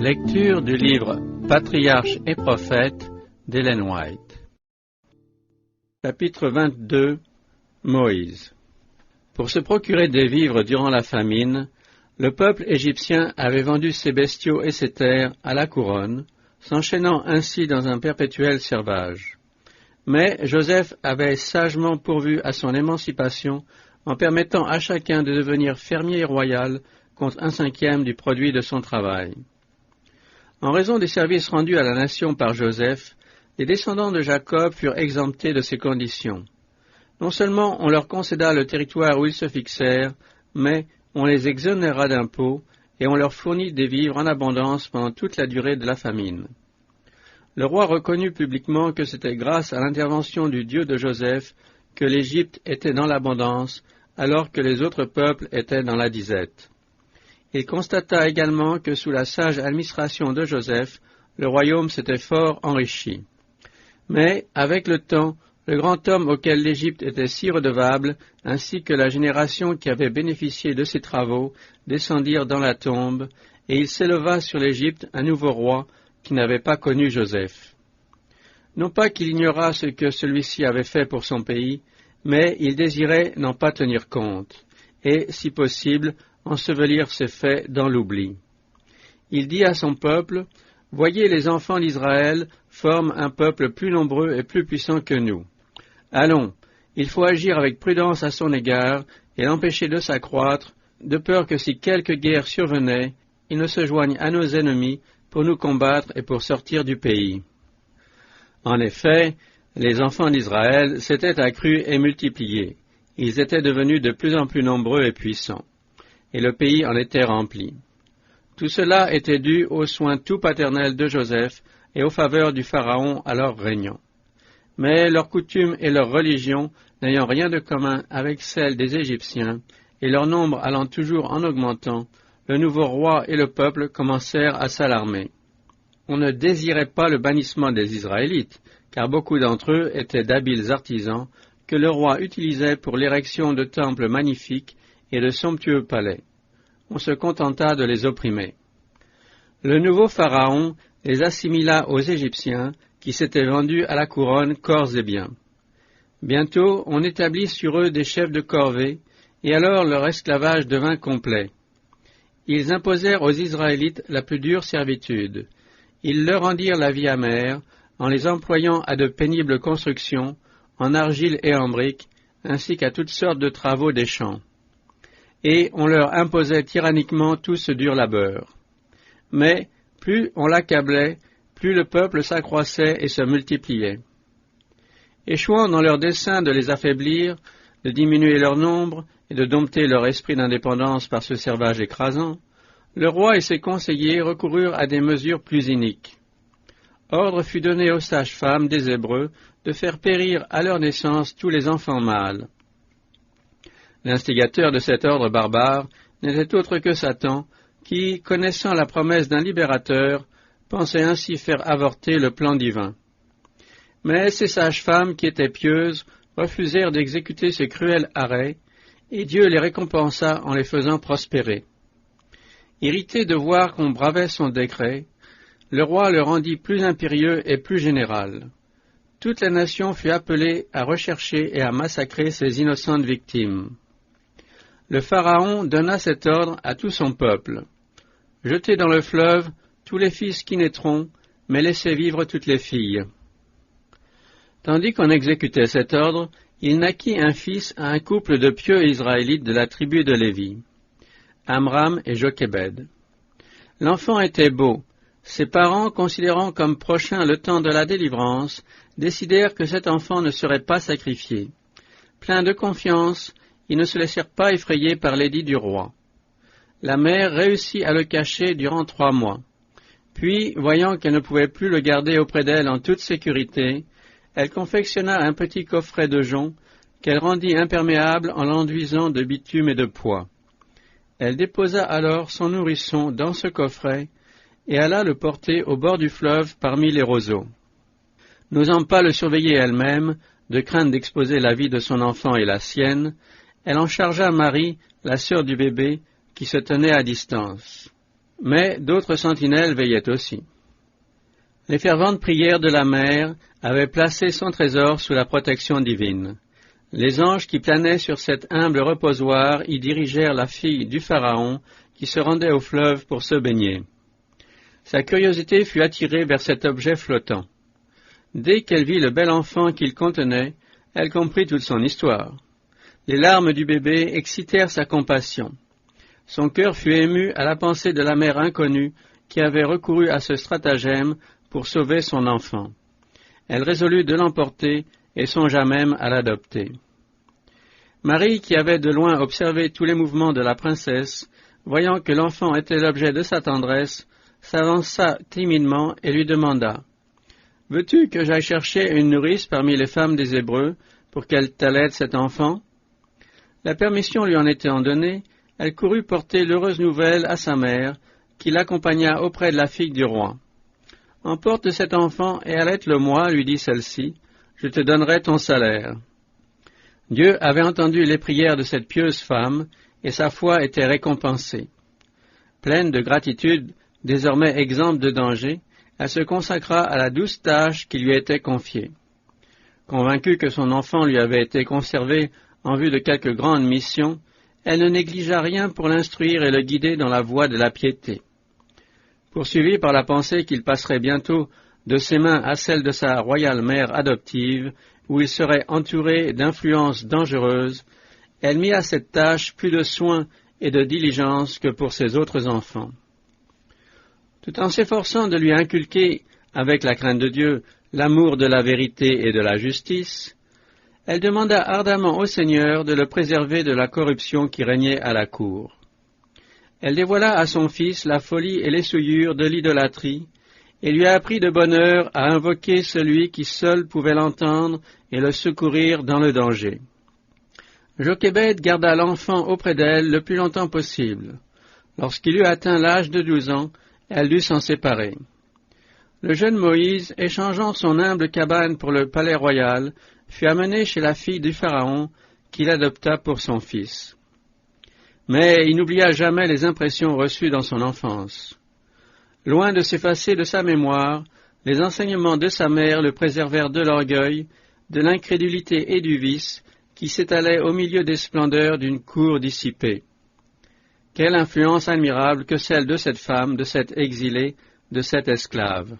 Lecture du livre Patriarches et prophètes d'Ellen White. Chapitre 22. Moïse. Pour se procurer des vivres durant la famine, le peuple égyptien avait vendu ses bestiaux et ses terres à la couronne, s'enchaînant ainsi dans un perpétuel servage. Mais Joseph avait sagement pourvu à son émancipation en permettant à chacun de devenir fermier royal contre 1/5 du produit de son travail. En raison des services rendus à la nation par Joseph, les descendants de Jacob furent exemptés de ces conditions. Non seulement on leur concéda le territoire où ils se fixèrent, mais on les exonéra d'impôts et on leur fournit des vivres en abondance pendant toute la durée de la famine. Le roi reconnut publiquement que c'était grâce à l'intervention du Dieu de Joseph que l'Égypte était dans l'abondance, alors que les autres peuples étaient dans la disette. Il constata également que sous la sage administration de Joseph, le royaume s'était fort enrichi. Mais, avec le temps, le grand homme auquel l'Égypte était si redevable, ainsi que la génération qui avait bénéficié de ses travaux, descendirent dans la tombe, et il s'éleva sur l'Égypte un nouveau roi qui n'avait pas connu Joseph. Non pas qu'il ignorât ce que celui-ci avait fait pour son pays, mais il désirait n'en pas tenir compte, et, si possible, ensevelir ses faits dans l'oubli. Il dit à son peuple, « Voyez, les enfants d'Israël forment un peuple plus nombreux et plus puissant que nous. Allons, il faut agir avec prudence à son égard et l'empêcher de s'accroître, de peur que si quelque guerre survenait, il ne se joigne à nos ennemis pour nous combattre et pour sortir du pays. » En effet, les enfants d'Israël s'étaient accrus et multipliés. Ils étaient devenus de plus en plus nombreux et puissants, et le pays en était rempli. Tout cela était dû aux soins tout paternels de Joseph et aux faveurs du Pharaon alors régnant. Mais leurs coutumes et leur religion n'ayant rien de commun avec celles des Égyptiens, et leur nombre allant toujours en augmentant, le nouveau roi et le peuple commencèrent à s'alarmer. On ne désirait pas le bannissement des Israélites, car beaucoup d'entre eux étaient d'habiles artisans que le roi utilisait pour l'érection de temples magnifiques et de somptueux palais. On se contenta de les opprimer. Le nouveau Pharaon les assimila aux Égyptiens, qui s'étaient vendus à la couronne corps et biens. Bientôt, on établit sur eux des chefs de corvée, et alors leur esclavage devint complet. Ils imposèrent aux Israélites la plus dure servitude. Ils leur rendirent la vie amère, en les employant à de pénibles constructions, en argile et en briques, ainsi qu'à toutes sortes de travaux des champs. Et on leur imposait tyranniquement tout ce dur labeur. Mais plus on l'accablait, plus le peuple s'accroissait et se multipliait. Échouant dans leur dessein de les affaiblir, de diminuer leur nombre et de dompter leur esprit d'indépendance par ce servage écrasant, le roi et ses conseillers recoururent à des mesures plus iniques. Ordre fut donné aux sages-femmes des Hébreux de faire périr à leur naissance tous les enfants mâles. L'instigateur de cet ordre barbare n'était autre que Satan, qui, connaissant la promesse d'un libérateur, pensait ainsi faire avorter le plan divin. Mais ces sages-femmes, qui étaient pieuses, refusèrent d'exécuter ce cruel arrêt, et Dieu les récompensa en les faisant prospérer. Irrité de voir qu'on bravait son décret, le roi le rendit plus impérieux et plus général. Toute la nation fut appelée à rechercher et à massacrer ses innocentes victimes. Le Pharaon donna cet ordre à tout son peuple. « Jetez dans le fleuve tous les fils qui naîtront, mais laissez vivre toutes les filles. » Tandis qu'on exécutait cet ordre, il naquit un fils à un couple de pieux Israélites de la tribu de Lévi, Amram et Jochébed. L'enfant était beau. Ses parents, considérant comme prochain le temps de la délivrance, décidèrent que cet enfant ne serait pas sacrifié. Pleins de confiance, ils ne se laissèrent pas effrayer par l'édit du roi. La mère réussit à le cacher durant 3 mois. Puis, voyant qu'elle ne pouvait plus le garder auprès d'elle en toute sécurité, elle confectionna un petit coffret de jonc qu'elle rendit imperméable en l'enduisant de bitume et de poix. Elle déposa alors son nourrisson dans ce coffret et alla le porter au bord du fleuve parmi les roseaux. N'osant pas le surveiller elle-même, de crainte d'exposer la vie de son enfant et la sienne, elle en chargea Marie, la sœur du bébé, qui se tenait à distance. Mais d'autres sentinelles veillaient aussi. Les ferventes prières de la mère avaient placé son trésor sous la protection divine. Les anges qui planaient sur cet humble reposoir y dirigèrent la fille du Pharaon qui se rendait au fleuve pour se baigner. Sa curiosité fut attirée vers cet objet flottant. Dès qu'elle vit le bel enfant qu'il contenait, elle comprit toute son histoire. Les larmes du bébé excitèrent sa compassion. Son cœur fut ému à la pensée de la mère inconnue qui avait recouru à ce stratagème pour sauver son enfant. Elle résolut de l'emporter et songea même à l'adopter. Marie, qui avait de loin observé tous les mouvements de la princesse, voyant que l'enfant était l'objet de sa tendresse, s'avança timidement et lui demanda « Veux-tu que j'aille chercher une nourrice parmi les femmes des Hébreux pour qu'elle t'allaite cet enfant ?» La permission lui en étant donnée, elle courut porter l'heureuse nouvelle à sa mère, qui l'accompagna auprès de la fille du roi. « Emporte cet enfant et allaite-le-moi, lui dit celle-ci, je te donnerai ton salaire. » Dieu avait entendu les prières de cette pieuse femme, et sa foi était récompensée. Pleine de gratitude, désormais exempte de danger, elle se consacra à la douce tâche qui lui était confiée. Convaincue que son enfant lui avait été conservé en vue de quelque grande mission, elle ne négligea rien pour l'instruire et le guider dans la voie de la piété. Poursuivie par la pensée qu'il passerait bientôt de ses mains à celles de sa royale mère adoptive, où il serait entouré d'influences dangereuses, elle mit à cette tâche plus de soin et de diligence que pour ses autres enfants. Tout en s'efforçant de lui inculquer, avec la crainte de Dieu, l'amour de la vérité et de la justice, elle demanda ardemment au Seigneur de le préserver de la corruption qui régnait à la cour. Elle dévoila à son fils la folie et les souillures de l'idolâtrie, et lui apprit de bonne heure à invoquer celui qui seul pouvait l'entendre et le secourir dans le danger. Jochébed garda l'enfant auprès d'elle le plus longtemps possible. Lorsqu'il eut atteint l'âge de 12 ans, elle dut s'en séparer. Le jeune Moïse, échangeant son humble cabane pour le palais royal, fut amené chez la fille du Pharaon, qu'il adopta pour son fils. Mais il n'oublia jamais les impressions reçues dans son enfance. Loin de s'effacer de sa mémoire, les enseignements de sa mère le préservèrent de l'orgueil, de l'incrédulité et du vice qui s'étalait au milieu des splendeurs d'une cour dissipée. Quelle influence admirable que celle de cette femme, de cet exilé, de cet esclave.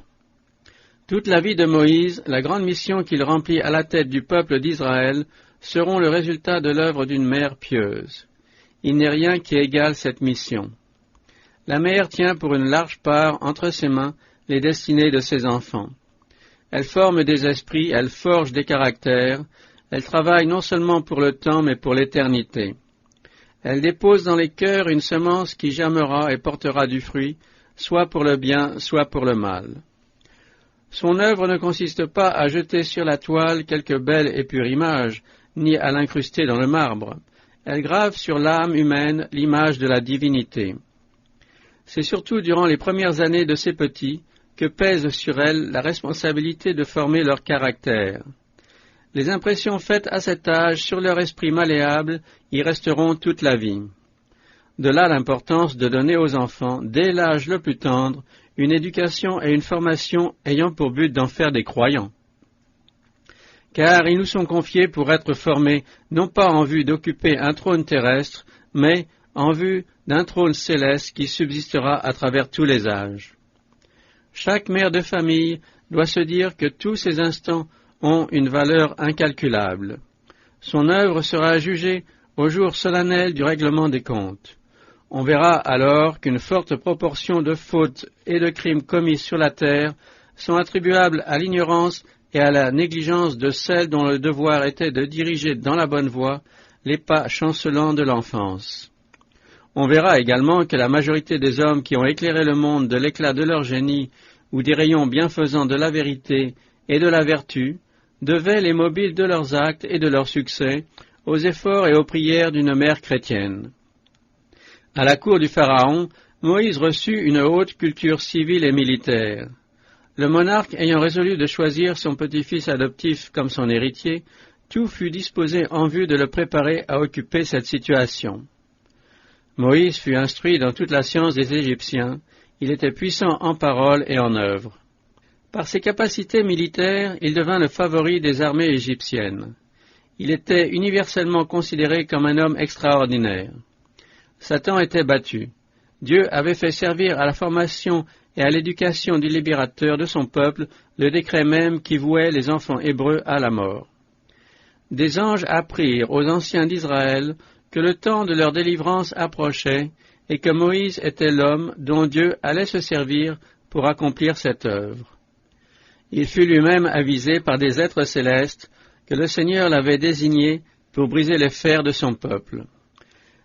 Toute la vie de Moïse, la grande mission qu'il remplit à la tête du peuple d'Israël, seront le résultat de l'œuvre d'une mère pieuse. Il n'est rien qui égale cette mission. La mère tient pour une large part entre ses mains les destinées de ses enfants. Elle forme des esprits, elle forge des caractères, elle travaille non seulement pour le temps mais pour l'éternité. Elle dépose dans les cœurs une semence qui germera et portera du fruit, soit pour le bien, soit pour le mal. Son œuvre ne consiste pas à jeter sur la toile quelque belle et pure image, ni à l'incruster dans le marbre. Elle grave sur l'âme humaine l'image de la divinité. C'est surtout durant les premières années de ces petits que pèse sur elle la responsabilité de former leur caractère. Les impressions faites à cet âge sur leur esprit malléable y resteront toute la vie. De là l'importance de donner aux enfants, dès l'âge le plus tendre, une éducation et une formation ayant pour but d'en faire des croyants. Car ils nous sont confiés pour être formés, non pas en vue d'occuper un trône terrestre, mais en vue d'un trône céleste qui subsistera à travers tous les âges. Chaque mère de famille doit se dire que tous ces instants ont une valeur incalculable. Son œuvre sera jugée au jour solennel du règlement des comptes. On verra alors qu'une forte proportion de fautes et de crimes commis sur la terre sont attribuables à l'ignorance et à la négligence de celles dont le devoir était de diriger dans la bonne voie les pas chancelants de l'enfance. On verra également que la majorité des hommes qui ont éclairé le monde de l'éclat de leur génie ou des rayons bienfaisants de la vérité et de la vertu devaient les mobiles de leurs actes et de leur succès aux efforts et aux prières d'une mère chrétienne. À la cour du Pharaon, Moïse reçut une haute culture civile et militaire. Le monarque ayant résolu de choisir son petit-fils adoptif comme son héritier, tout fut disposé en vue de le préparer à occuper cette situation. Moïse fut instruit dans toute la science des Égyptiens, il était puissant en parole et en œuvre. Par ses capacités militaires, il devint le favori des armées égyptiennes. Il était universellement considéré comme un homme extraordinaire. Satan était battu. Dieu avait fait servir à la formation et à l'éducation du libérateur de son peuple le décret même qui vouait les enfants hébreux à la mort. Des anges apprirent aux anciens d'Israël que le temps de leur délivrance approchait et que Moïse était l'homme dont Dieu allait se servir pour accomplir cette œuvre. Il fut lui-même avisé par des êtres célestes que le Seigneur l'avait désigné pour briser les fers de son peuple.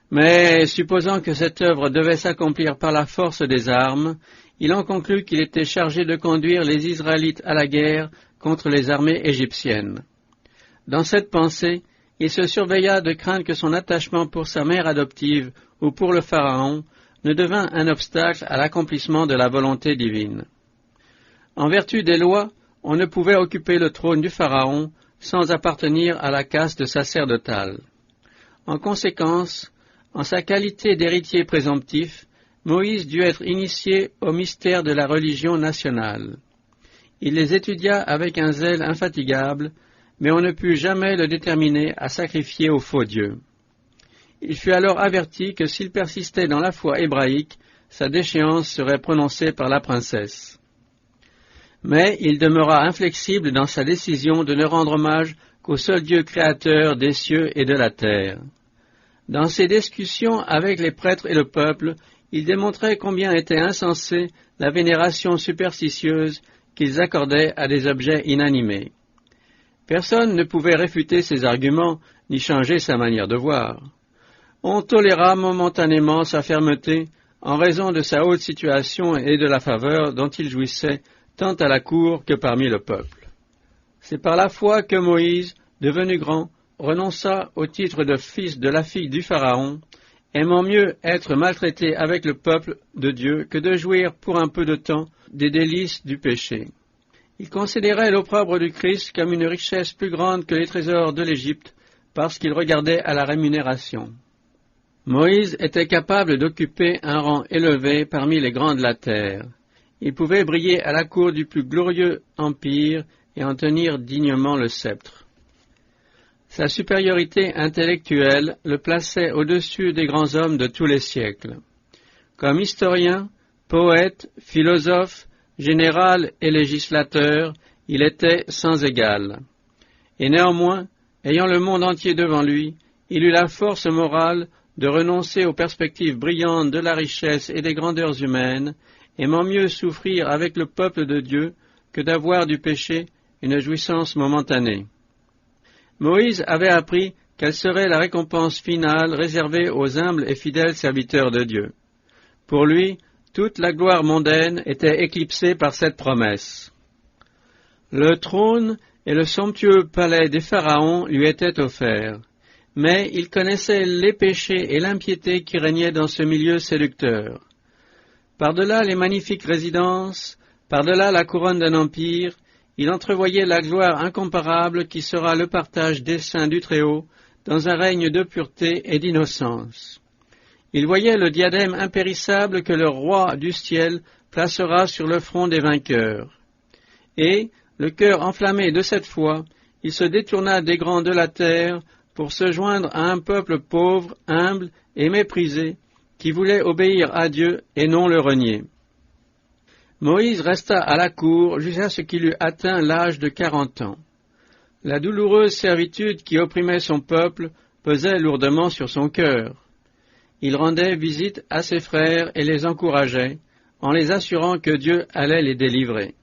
Mais, supposant que cette œuvre devait s'accomplir par la force des armes, il en conclut qu'il était chargé de conduire les Israélites à la guerre contre les armées égyptiennes. Dans cette pensée, il se surveilla de craindre que son attachement pour sa mère adoptive ou pour le Pharaon ne devint un obstacle à l'accomplissement de la volonté divine. En vertu des lois, on ne pouvait occuper le trône du Pharaon sans appartenir à la caste sacerdotale. En conséquence, en sa qualité d'héritier présomptif, Moïse dut être initié au mystère de la religion nationale. Il les étudia avec un zèle infatigable, mais on ne put jamais le déterminer à sacrifier au faux Dieu. Il fut alors averti que s'il persistait dans la foi hébraïque, sa déchéance serait prononcée par la princesse. Mais il demeura inflexible dans sa décision de ne rendre hommage qu'au seul Dieu créateur des cieux et de la terre. Dans ses discussions avec les prêtres et le peuple, il démontrait combien était insensée la vénération superstitieuse qu'ils accordaient à des objets inanimés. Personne ne pouvait réfuter ses arguments, ni changer sa manière de voir. On toléra momentanément sa fermeté en raison de sa haute situation et de la faveur dont il jouissait tant à la cour que parmi le peuple. C'est par la foi que Moïse, devenu grand, renonça au titre de fils de la fille du Pharaon, aimant mieux être maltraité avec le peuple de Dieu que de jouir pour un peu de temps des délices du péché. Il considérait l'opprobre du Christ comme une richesse plus grande que les trésors de l'Égypte, parce qu'il regardait à la rémunération. Moïse était capable d'occuper un rang élevé parmi les grands de la terre. Il pouvait briller à la cour du plus glorieux empire et en tenir dignement le sceptre. Sa supériorité intellectuelle le plaçait au-dessus des grands hommes de tous les siècles. Comme historien, poète, philosophe, général et législateur, il était sans égal. Et néanmoins, ayant le monde entier devant lui, il eut la force morale de renoncer aux perspectives brillantes de la richesse et des grandeurs humaines, aimant mieux souffrir avec le peuple de Dieu que d'avoir du péché une jouissance momentanée. Moïse avait appris quelle serait la récompense finale réservée aux humbles et fidèles serviteurs de Dieu. Pour lui, toute la gloire mondaine était éclipsée par cette promesse. Le trône et le somptueux palais des pharaons lui étaient offerts, mais il connaissait les péchés et l'impiété qui régnaient dans ce milieu séducteur. Par-delà les magnifiques résidences, par-delà la couronne d'un empire, il entrevoyait la gloire incomparable qui sera le partage des saints du Très-Haut dans un règne de pureté et d'innocence. Il voyait le diadème impérissable que le roi du ciel placera sur le front des vainqueurs. Et, le cœur enflammé de cette foi, il se détourna des grands de la terre pour se joindre à un peuple pauvre, humble et méprisé, qui voulait obéir à Dieu et non le renier. Moïse resta à la cour jusqu'à ce qu'il eût atteint l'âge de 40 ans. La douloureuse servitude qui opprimait son peuple pesait lourdement sur son cœur. Il rendait visite à ses frères et les encourageait, en les assurant que Dieu allait les délivrer.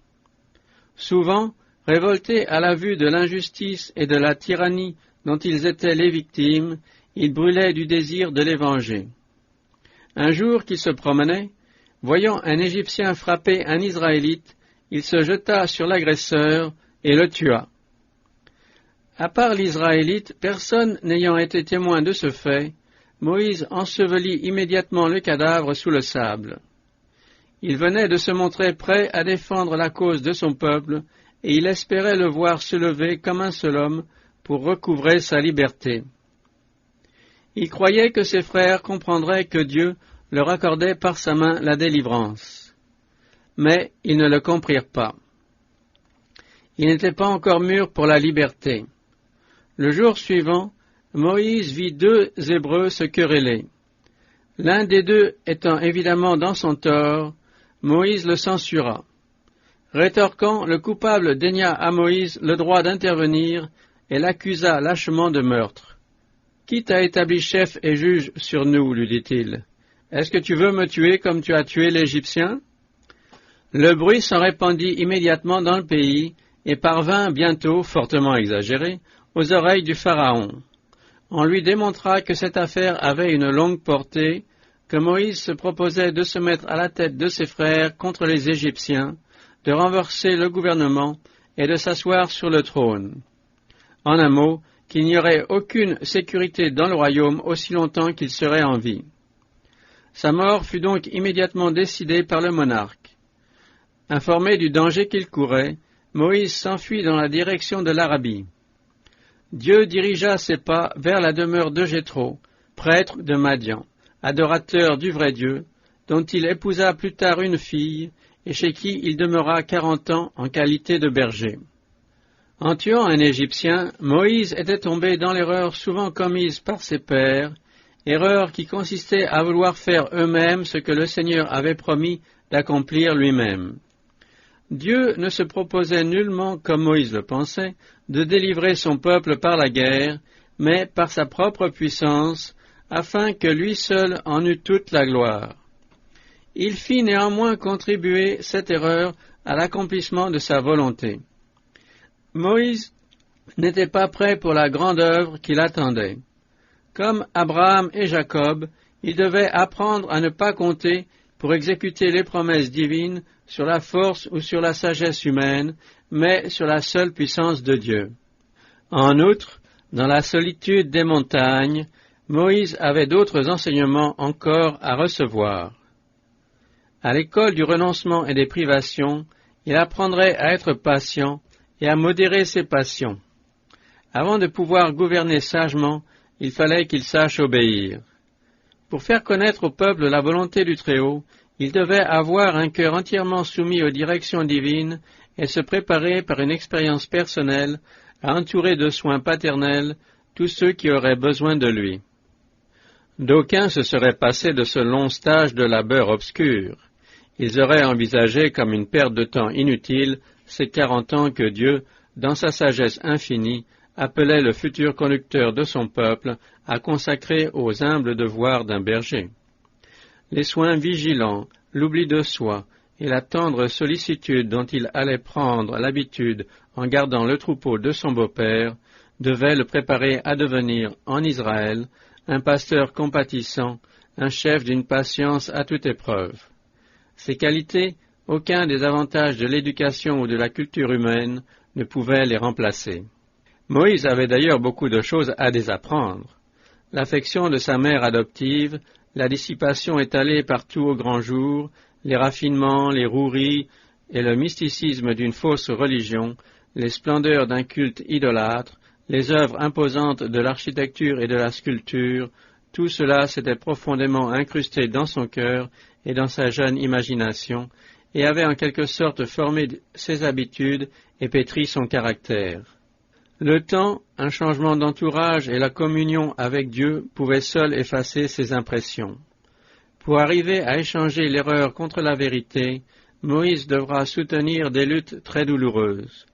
Souvent, révoltés à la vue de l'injustice et de la tyrannie dont ils étaient les victimes, ils brûlaient du désir de les venger. Un jour qu'il se promenait, voyant un Égyptien frapper un Israélite, il se jeta sur l'agresseur et le tua. À part l'Israélite, personne n'ayant été témoin de ce fait, Moïse ensevelit immédiatement le cadavre sous le sable. Il venait de se montrer prêt à défendre la cause de son peuple, et il espérait le voir se lever comme un seul homme pour recouvrer sa liberté. Il croyait que ses frères comprendraient que Dieu leur accordait par sa main la délivrance. Mais ils ne le comprirent pas. Ils n'étaient pas encore mûrs pour la liberté. Le jour suivant, Moïse vit deux Hébreux se quereller. L'un des deux étant évidemment dans son tort, Moïse le censura. Rétorquant, le coupable dénia à Moïse le droit d'intervenir et l'accusa lâchement de meurtre. « Qui t'a établi chef et juge sur nous ?» lui dit-il. « Est-ce que tu veux me tuer comme tu as tué l'Égyptien ?» Le bruit s'en répandit immédiatement dans le pays et parvint bientôt, fortement exagéré, aux oreilles du Pharaon. On lui démontra que cette affaire avait une longue portée, que Moïse se proposait de se mettre à la tête de ses frères contre les Égyptiens, de renverser le gouvernement et de s'asseoir sur le trône. En un mot, qu'il n'y aurait aucune sécurité dans le royaume aussi longtemps qu'il serait en vie. Sa mort fut donc immédiatement décidée par le monarque. Informé du danger qu'il courait, Moïse s'enfuit dans la direction de l'Arabie. Dieu dirigea ses pas vers la demeure de Jéthro, prêtre de Madian, adorateur du vrai Dieu, dont il épousa plus tard une fille, et chez qui il demeura 40 ans en qualité de berger. En tuant un Égyptien, Moïse était tombé dans l'erreur souvent commise par ses pères, erreur qui consistait à vouloir faire eux-mêmes ce que le Seigneur avait promis d'accomplir lui-même. Dieu ne se proposait nullement, comme Moïse le pensait, de délivrer son peuple par la guerre, mais par sa propre puissance, afin que lui seul en eût toute la gloire. Il fit néanmoins contribuer cette erreur à l'accomplissement de sa volonté. Moïse n'était pas prêt pour la grande œuvre qui l'attendait. Comme Abraham et Jacob, il devait apprendre à ne pas compter pour exécuter les promesses divines sur la force ou sur la sagesse humaine, mais sur la seule puissance de Dieu. En outre, dans la solitude des montagnes, Moïse avait d'autres enseignements encore à recevoir. À l'école du renoncement et des privations, il apprendrait à être patient et à modérer ses passions. Avant de pouvoir gouverner sagement, il fallait qu'il sache obéir. Pour faire connaître au peuple la volonté du Très-Haut, il devait avoir un cœur entièrement soumis aux directions divines et se préparer par une expérience personnelle à entourer de soins paternels tous ceux qui auraient besoin de lui. D'aucuns se seraient passés de ce long stage de labeur obscur. Ils auraient envisagé comme une perte de temps inutile ces 40 ans que Dieu, dans sa sagesse infinie, appelait le futur conducteur de son peuple à consacrer aux humbles devoirs d'un berger. Les soins vigilants, l'oubli de soi et la tendre sollicitude dont il allait prendre l'habitude en gardant le troupeau de son beau-père devaient le préparer à devenir, en Israël, un pasteur compatissant, un chef d'une patience à toute épreuve. Ces qualités, aucun des avantages de l'éducation ou de la culture humaine ne pouvait les remplacer. Moïse avait d'ailleurs beaucoup de choses à désapprendre. L'affection de sa mère adoptive, la dissipation étalée partout au grand jour, les raffinements, les roueries et le mysticisme d'une fausse religion, les splendeurs d'un culte idolâtre, les œuvres imposantes de l'architecture et de la sculpture, tout cela s'était profondément incrusté dans son cœur et dans sa jeune imagination, et avait en quelque sorte formé ses habitudes et pétri son caractère. Le temps, un changement d'entourage et la communion avec Dieu pouvaient seuls effacer ces impressions. Pour arriver à échanger l'erreur contre la vérité, Moïse devra soutenir des luttes très douloureuses.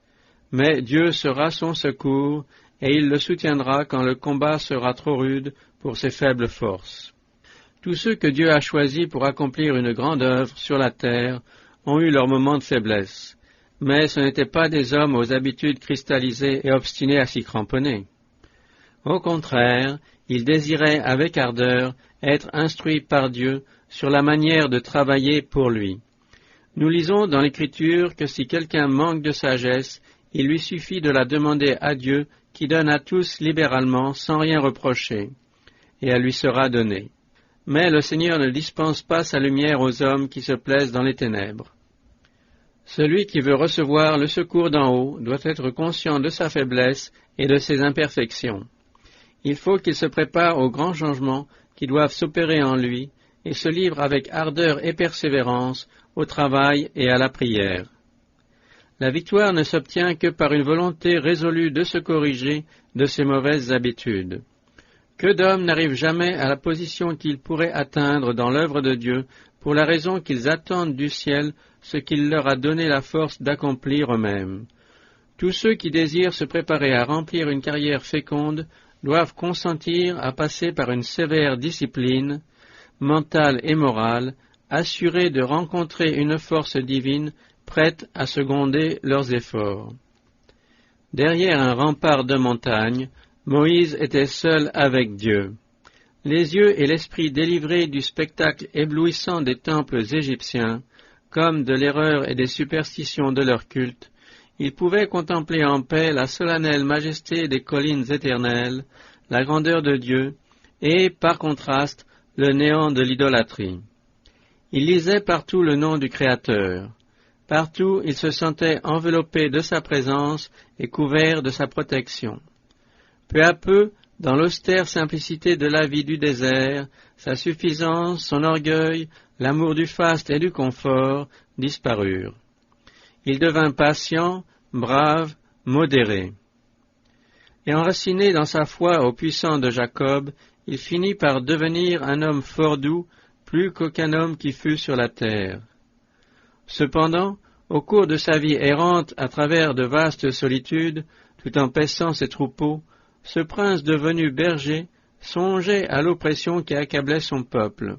Mais Dieu sera son secours, et il le soutiendra quand le combat sera trop rude pour ses faibles forces. Tous ceux que Dieu a choisis pour accomplir une grande œuvre sur la terre ont eu leurs moments de faiblesse, mais ce n'étaient pas des hommes aux habitudes cristallisées et obstinés à s'y cramponner. Au contraire, ils désiraient avec ardeur être instruits par Dieu sur la manière de travailler pour lui. Nous lisons dans l'Écriture que si quelqu'un manque de sagesse, il lui suffit de la demander à Dieu qui donne à tous libéralement sans rien reprocher, et elle lui sera donnée. Mais le Seigneur ne dispense pas sa lumière aux hommes qui se plaisent dans les ténèbres. Celui qui veut recevoir le secours d'en haut doit être conscient de sa faiblesse et de ses imperfections. Il faut qu'il se prépare aux grands changements qui doivent s'opérer en lui et se livre avec ardeur et persévérance au travail et à la prière. La victoire ne s'obtient que par une volonté résolue de se corriger de ses mauvaises habitudes. Que d'hommes n'arrivent jamais à la position qu'ils pourraient atteindre dans l'œuvre de Dieu pour la raison qu'ils attendent du ciel ce qu'il leur a donné la force d'accomplir eux-mêmes. Tous ceux qui désirent se préparer à remplir une carrière féconde doivent consentir à passer par une sévère discipline, mentale et morale, assurés de rencontrer une force divine prête à seconder leurs efforts. Derrière un rempart de montagne, Moïse était seul avec Dieu. Les yeux et l'esprit délivrés du spectacle éblouissant des temples égyptiens, comme de l'erreur et des superstitions de leur culte, il pouvait contempler en paix la solennelle majesté des collines éternelles, la grandeur de Dieu, et, par contraste, le néant de l'idolâtrie. Il lisait partout le nom du Créateur. Partout, il se sentait enveloppé de sa présence et couvert de sa protection. Peu à peu, dans l'austère simplicité de la vie du désert, sa suffisance, son orgueil, l'amour du faste et du confort disparurent. Il devint patient, brave, modéré. Et enraciné dans sa foi au puissant de Jacob, il finit par devenir un homme fort doux, plus qu'aucun homme qui fût sur la terre. Cependant, au cours de sa vie errante à travers de vastes solitudes, tout en paissant ses troupeaux, ce prince devenu berger songeait à l'oppression qui accablait son peuple.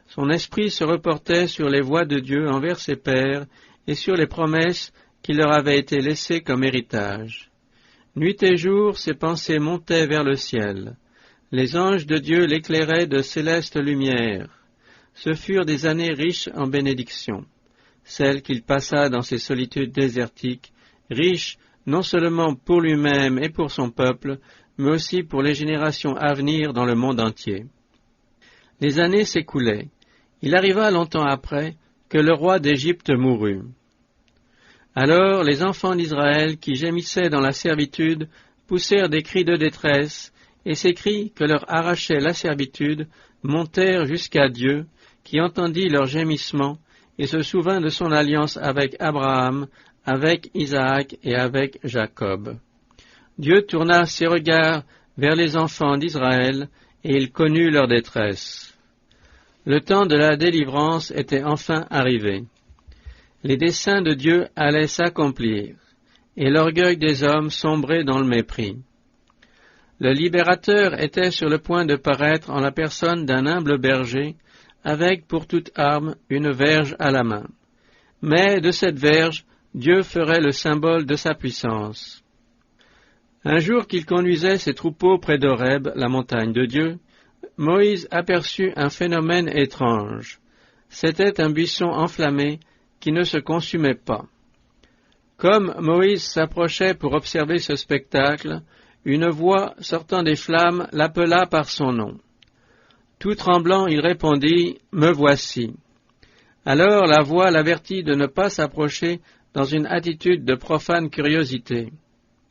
Son esprit se reportait sur les voies de Dieu envers ses pères et sur les promesses qui leur avaient été laissées comme héritage. Nuit et jour, ses pensées montaient vers le ciel. Les anges de Dieu l'éclairaient de célestes lumières. Ce furent des années riches en bénédictions, celles qu'il passa dans ces solitudes désertiques, riches non seulement pour lui-même et pour son peuple, mais aussi pour les générations à venir dans le monde entier. Les années s'écoulaient. Il arriva longtemps après que le roi d'Égypte mourut. Alors les enfants d'Israël qui gémissaient dans la servitude poussèrent des cris de détresse, et ces cris que leur arrachait la servitude montèrent jusqu'à Dieu, qui entendit leurs gémissements et se souvint de son alliance avec Abraham, avec Isaac et avec Jacob. Dieu tourna ses regards vers les enfants d'Israël, et il connut leur détresse. Le temps de la délivrance était enfin arrivé. Les desseins de Dieu allaient s'accomplir, et l'orgueil des hommes sombrait dans le mépris. Le libérateur était sur le point de paraître en la personne d'un humble berger, avec pour toute arme une verge à la main. Mais de cette verge, Dieu ferait le symbole de sa puissance. Un jour qu'il conduisait ses troupeaux près d'Horeb, la montagne de Dieu, Moïse aperçut un phénomène étrange. C'était un buisson enflammé qui ne se consumait pas. Comme Moïse s'approchait pour observer ce spectacle, une voix sortant des flammes l'appela par son nom. Tout tremblant, il répondit « Me voici ». Alors la voix l'avertit de ne pas s'approcher dans une attitude de profane curiosité.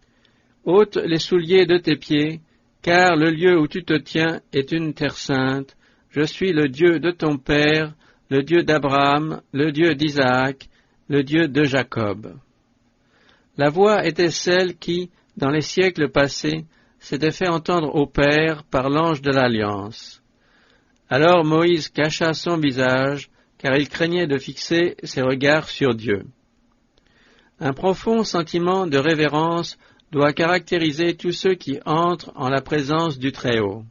« Ôte les souliers de tes pieds, car le lieu où tu te tiens est une terre sainte. Je suis le Dieu de ton père, le Dieu d'Abraham, le Dieu d'Isaac, le Dieu de Jacob. » La voix était celle qui, dans les siècles passés, s'était fait entendre au Père par l'ange de l'Alliance. Alors Moïse cacha son visage, car il craignait de fixer ses regards sur Dieu. Un profond sentiment de révérence doit caractériser tous ceux qui entrent en la présence du Très-Haut.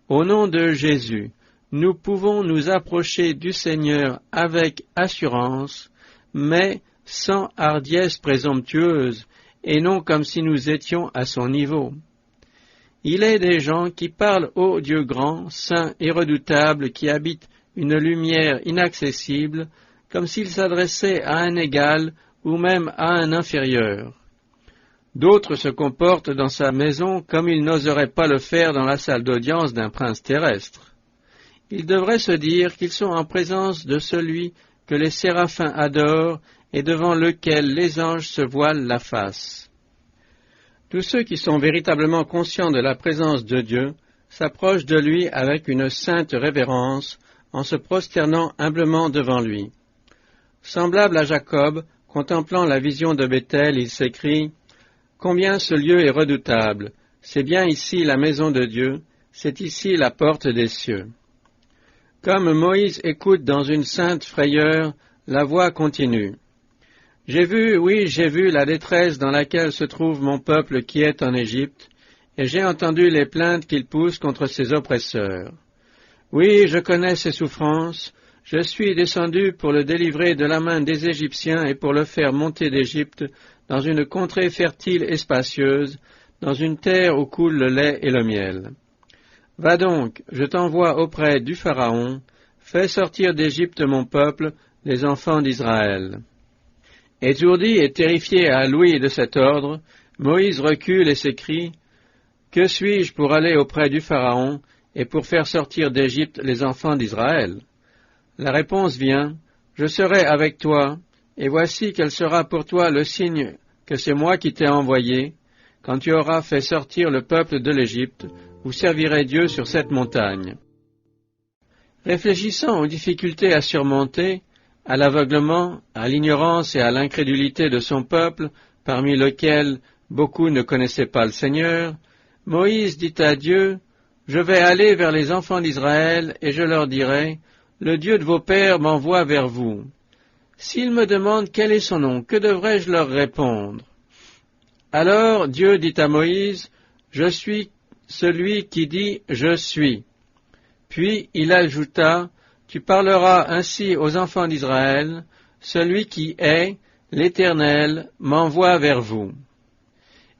Au nom de Jésus, nous pouvons nous approcher du Seigneur avec assurance, mais sans hardiesse présomptueuse, et non comme si nous étions à son niveau. Il est des gens qui parlent au Dieu grand, saint et redoutable, qui habite une lumière inaccessible, comme s'il s'adressait à un égal ou même à un inférieur. D'autres se comportent dans sa maison comme ils n'oseraient pas le faire dans la salle d'audience d'un prince terrestre. Ils devraient se dire qu'ils sont en présence de celui que les séraphins adorent et devant lequel les anges se voilent la face. Tous ceux qui sont véritablement conscients de la présence de Dieu s'approchent de lui avec une sainte révérence, en se prosternant humblement devant lui. Semblable à Jacob, contemplant la vision de Béthel, il s'écrie « Combien ce lieu est redoutable! C'est bien ici la maison de Dieu, c'est ici la porte des cieux. » Comme Moïse écoute dans une sainte frayeur, la voix continue. « J'ai vu, oui, j'ai vu la détresse dans laquelle se trouve mon peuple qui est en Égypte, et j'ai entendu les plaintes qu'il pousse contre ses oppresseurs. Oui, je connais ses souffrances, je suis descendu pour le délivrer de la main des Égyptiens et pour le faire monter d'Égypte dans une contrée fertile et spacieuse, dans une terre où coule le lait et le miel. Va donc, je t'envoie auprès du Pharaon, fais sortir d'Égypte mon peuple, les enfants d'Israël. » Étourdi et terrifié à l'ouïe de cet ordre, Moïse recule et s'écrie « Que suis-je pour aller auprès du Pharaon et pour faire sortir d'Égypte les enfants d'Israël ?» La réponse vient « Je serai avec toi, et voici quel sera pour toi le signe que c'est moi qui t'ai envoyé. Quand tu auras fait sortir le peuple de l'Égypte, vous servirez Dieu sur cette montagne. » Réfléchissant aux difficultés à surmonter, à l'aveuglement, à l'ignorance et à l'incrédulité de son peuple, parmi lequel beaucoup ne connaissaient pas le Seigneur, Moïse dit à Dieu, « Je vais aller vers les enfants d'Israël, et je leur dirai, « Le Dieu de vos pères m'envoie vers vous. » S'ils me demandent quel est son nom, que devrais-je leur répondre? Alors Dieu dit à Moïse, « Je suis celui qui dit « Je suis ». Puis il ajouta, « Tu parleras ainsi aux enfants d'Israël, celui qui est, l'Éternel, m'envoie vers vous. »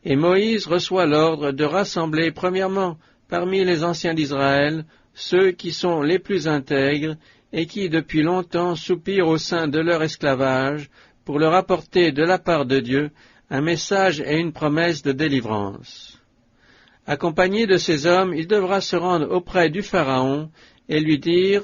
Et Moïse reçoit l'ordre de rassembler premièrement parmi les anciens d'Israël ceux qui sont les plus intègres et qui depuis longtemps soupirent au sein de leur esclavage pour leur apporter de la part de Dieu un message et une promesse de délivrance. Accompagné de ces hommes, il devra se rendre auprès du Pharaon et lui dire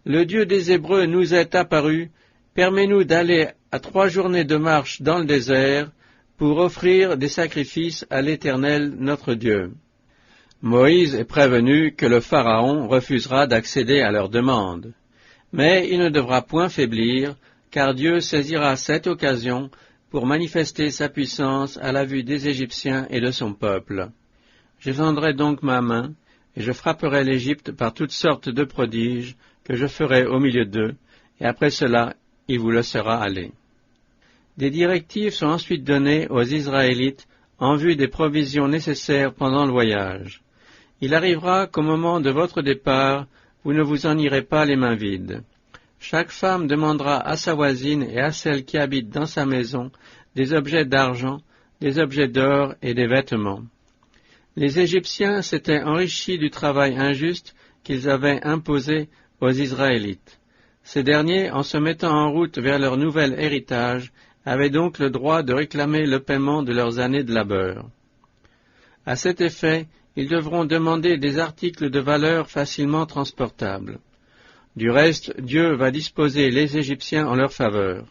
« Le Dieu des Hébreux nous est apparu, permets-nous d'aller à 3 journées de marche dans le désert pour offrir des sacrifices à l'Éternel notre Dieu. » Moïse est prévenu que le Pharaon refusera d'accéder à leur demande. Mais il ne devra point faiblir, car Dieu saisira cette occasion pour manifester sa puissance à la vue des Égyptiens et de son peuple. J'étendrai donc ma main, et je frapperai l'Égypte par toutes sortes de prodiges que je ferai au milieu d'eux, et après cela, il vous laissera aller. Des directives sont ensuite données aux Israélites en vue des provisions nécessaires pendant le voyage. Il arrivera qu'au moment de votre départ, vous ne vous en irez pas les mains vides. Chaque femme demandera à sa voisine et à celle qui habite dans sa maison des objets d'argent, des objets d'or et des vêtements. Les Égyptiens s'étaient enrichis du travail injuste qu'ils avaient imposé aux Israélites. Ces derniers, en se mettant en route vers leur nouvel héritage, avaient donc le droit de réclamer le paiement de leurs années de labeur. À cet effet, ils devront demander des articles de valeur facilement transportables. Du reste, Dieu va disposer les Égyptiens en leur faveur.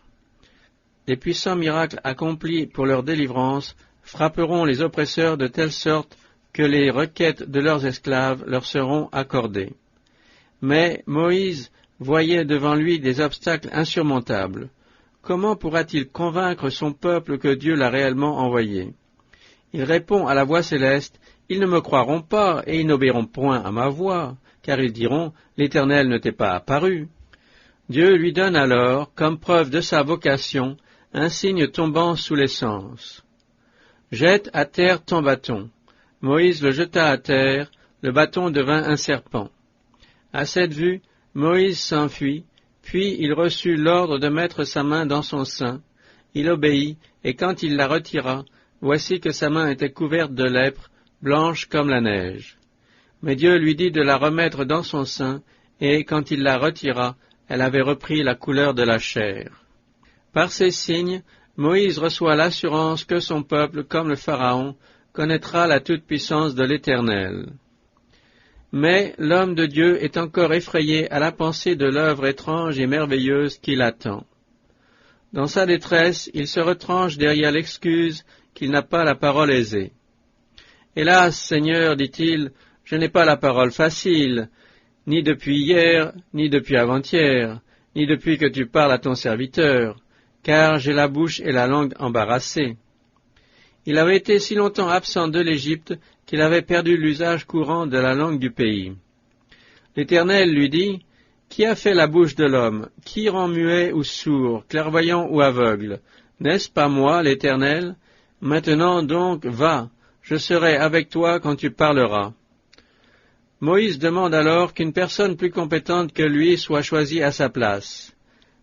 Les puissants miracles accomplis pour leur délivrance frapperont les oppresseurs de telle sorte que les requêtes de leurs esclaves leur seront accordées. Mais Moïse voyait devant lui des obstacles insurmontables. Comment pourra-t-il convaincre son peuple que Dieu l'a réellement envoyé? Il répond à la voix céleste, « Ils ne me croiront pas et ils n'obéiront point à ma voix, car ils diront, « L'Éternel ne t'est pas apparu. » Dieu lui donne alors, comme preuve de sa vocation, un signe tombant sous les sens. « Jette à terre ton bâton. » Moïse le jeta à terre, le bâton devint un serpent. À cette vue, Moïse s'enfuit, puis il reçut l'ordre de mettre sa main dans son sein. Il obéit, et quand il la retira, voici que sa main était couverte de lèpre, blanche comme la neige. Mais Dieu lui dit de la remettre dans son sein, et quand il la retira, elle avait repris la couleur de la chair. Par ces signes, Moïse reçoit l'assurance que son peuple, comme le Pharaon, connaîtra la toute-puissance de l'Éternel. Mais l'homme de Dieu est encore effrayé à la pensée de l'œuvre étrange et merveilleuse qui l'attend. Dans sa détresse, il se retranche derrière l'excuse qu'il n'a pas la parole aisée. Hélas, Seigneur, dit-il, je n'ai pas la parole facile, ni depuis hier, ni depuis avant-hier, ni depuis que tu parles à ton serviteur, car j'ai la bouche et la langue embarrassées. Il avait été si longtemps absent de l'Égypte qu'il avait perdu l'usage courant de la langue du pays. L'Éternel lui dit, « Qui a fait la bouche de l'homme? Qui rend muet ou sourd, clairvoyant ou aveugle? N'est-ce pas moi, l'Éternel? Maintenant donc, va, je serai avec toi quand tu parleras. » Moïse demande alors qu'une personne plus compétente que lui soit choisie à sa place.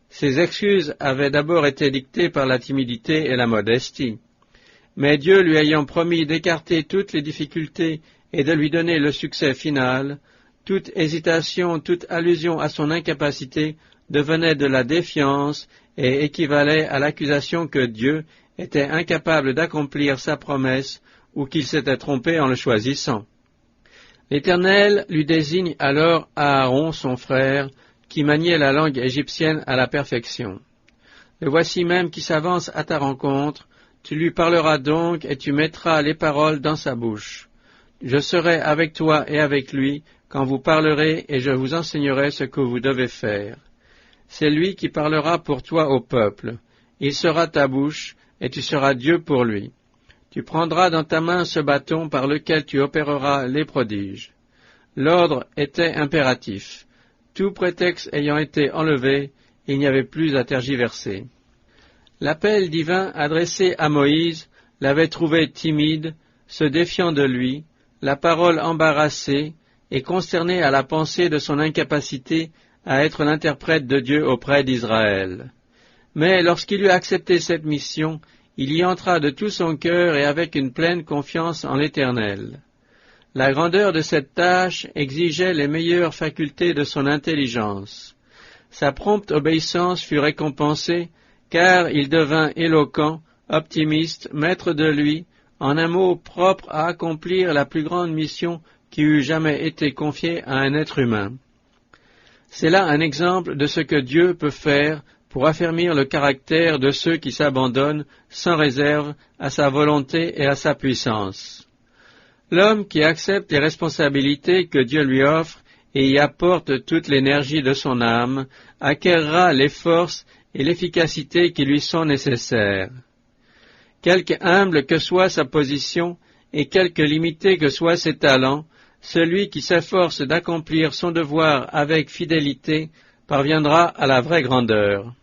Ses excuses avaient d'abord été dictées par la timidité et la modestie. Mais Dieu lui ayant promis d'écarter toutes les difficultés et de lui donner le succès final, toute hésitation, toute allusion à son incapacité devenait de la défiance et équivalait à l'accusation que Dieu était incapable d'accomplir sa promesse ou qu'il s'était trompé en le choisissant. L'Éternel lui désigne alors Aaron, son frère, qui maniait la langue égyptienne à la perfection. Le voici même qui s'avance à ta rencontre, tu lui parleras donc et tu mettras les paroles dans sa bouche. Je serai avec toi et avec lui quand vous parlerez et je vous enseignerai ce que vous devez faire. C'est lui qui parlera pour toi au peuple. Il sera ta bouche et tu seras Dieu pour lui. Tu prendras dans ta main ce bâton par lequel tu opéreras les prodiges. L'ordre était impératif. Tout prétexte ayant été enlevé, il n'y avait plus à tergiverser. L'appel divin adressé à Moïse l'avait trouvé timide, se défiant de lui, la parole embarrassée et consterné à la pensée de son incapacité à être l'interprète de Dieu auprès d'Israël. Mais lorsqu'il eut accepté cette mission, il y entra de tout son cœur et avec une pleine confiance en l'Éternel. La grandeur de cette tâche exigeait les meilleures facultés de son intelligence. Sa prompte obéissance fut récompensée, car il devint éloquent, optimiste, maître de lui, en un mot propre à accomplir la plus grande mission qui eût jamais été confiée à un être humain. C'est là un exemple de ce que Dieu peut faire pour affermir le caractère de ceux qui s'abandonnent sans réserve à sa volonté et à sa puissance. L'homme qui accepte les responsabilités que Dieu lui offre et y apporte toute l'énergie de son âme acquerra les forces et l'efficacité qui lui sont nécessaires. Quelque humble que soit sa position et quelque limité que soient ses talents, celui qui s'efforce d'accomplir son devoir avec fidélité parviendra à la vraie grandeur.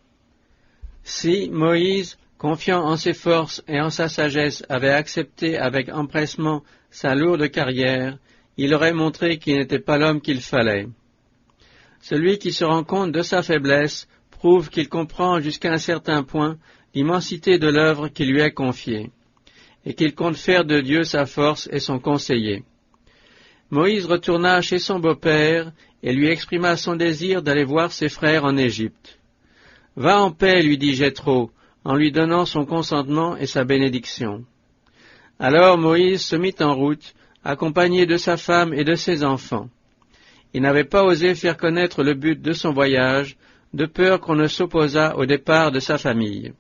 Si Moïse, confiant en ses forces et en sa sagesse, avait accepté avec empressement sa lourde carrière, il aurait montré qu'il n'était pas l'homme qu'il fallait. Celui qui se rend compte de sa faiblesse prouve qu'il comprend jusqu'à un certain point l'immensité de l'œuvre qui lui est confiée, et qu'il compte faire de Dieu sa force et son conseiller. Moïse retourna chez son beau-père et lui exprima son désir d'aller voir ses frères en Égypte. « Va en paix, lui dit Jéthro, en lui donnant son consentement et sa bénédiction. » Alors Moïse se mit en route, accompagné de sa femme et de ses enfants. Il n'avait pas osé faire connaître le but de son voyage, de peur qu'on ne s'opposât au départ de sa famille.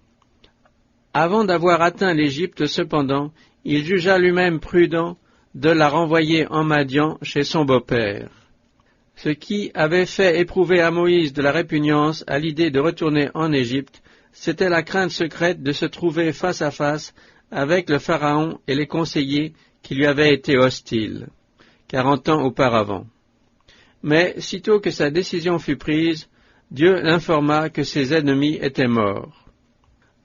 Avant d'avoir atteint l'Égypte, cependant, il jugea lui-même prudent de la renvoyer en Madian chez son beau-père. Ce qui avait fait éprouver à Moïse de la répugnance à l'idée de retourner en Égypte, c'était la crainte secrète de se trouver face à face avec le Pharaon et les conseillers qui lui avaient été hostiles, 40 ans auparavant. Mais, sitôt que sa décision fut prise, Dieu l'informa que ses ennemis étaient morts.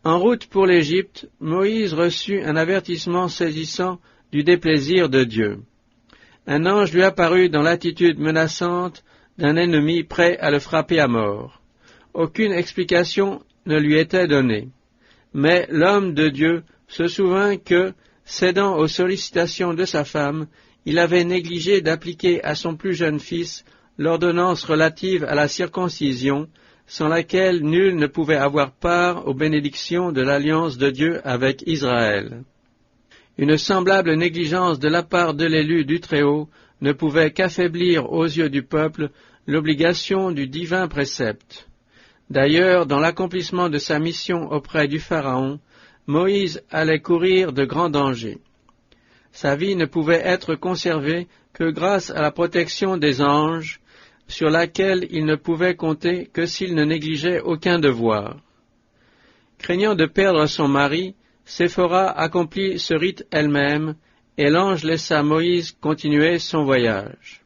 En route pour l'Égypte, Moïse reçut un avertissement saisissant du déplaisir de Dieu. Un ange lui apparut dans l'attitude menaçante d'un ennemi prêt à le frapper à mort. Aucune explication ne lui était donnée. Mais l'homme de Dieu se souvint que, cédant aux sollicitations de sa femme, il avait négligé d'appliquer à son plus jeune fils l'ordonnance relative à la circoncision, sans laquelle nul ne pouvait avoir part aux bénédictions de l'alliance de Dieu avec Israël. Une semblable négligence de la part de l'élu du Très-Haut ne pouvait qu'affaiblir aux yeux du peuple l'obligation du divin précepte. D'ailleurs, dans l'accomplissement de sa mission auprès du Pharaon, Moïse allait courir de grands dangers. sa vie ne pouvait être conservée que grâce à la protection des anges, sur laquelle il ne pouvait compter que s'il ne négligeait aucun devoir. Craignant de perdre son mari, Séphora accomplit ce rite elle-même, et l'ange laissa Moïse continuer son voyage.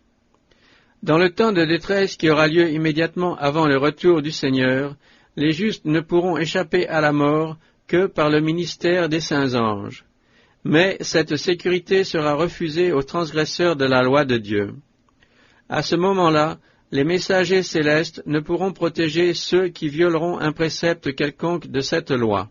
Dans le temps de détresse qui aura lieu immédiatement avant le retour du Seigneur, les justes ne pourront échapper à la mort que par le ministère des saints anges. Mais cette sécurité sera refusée aux transgresseurs de la loi de Dieu. À ce moment-là, les messagers célestes ne pourront protéger ceux qui violeront un précepte quelconque de cette loi.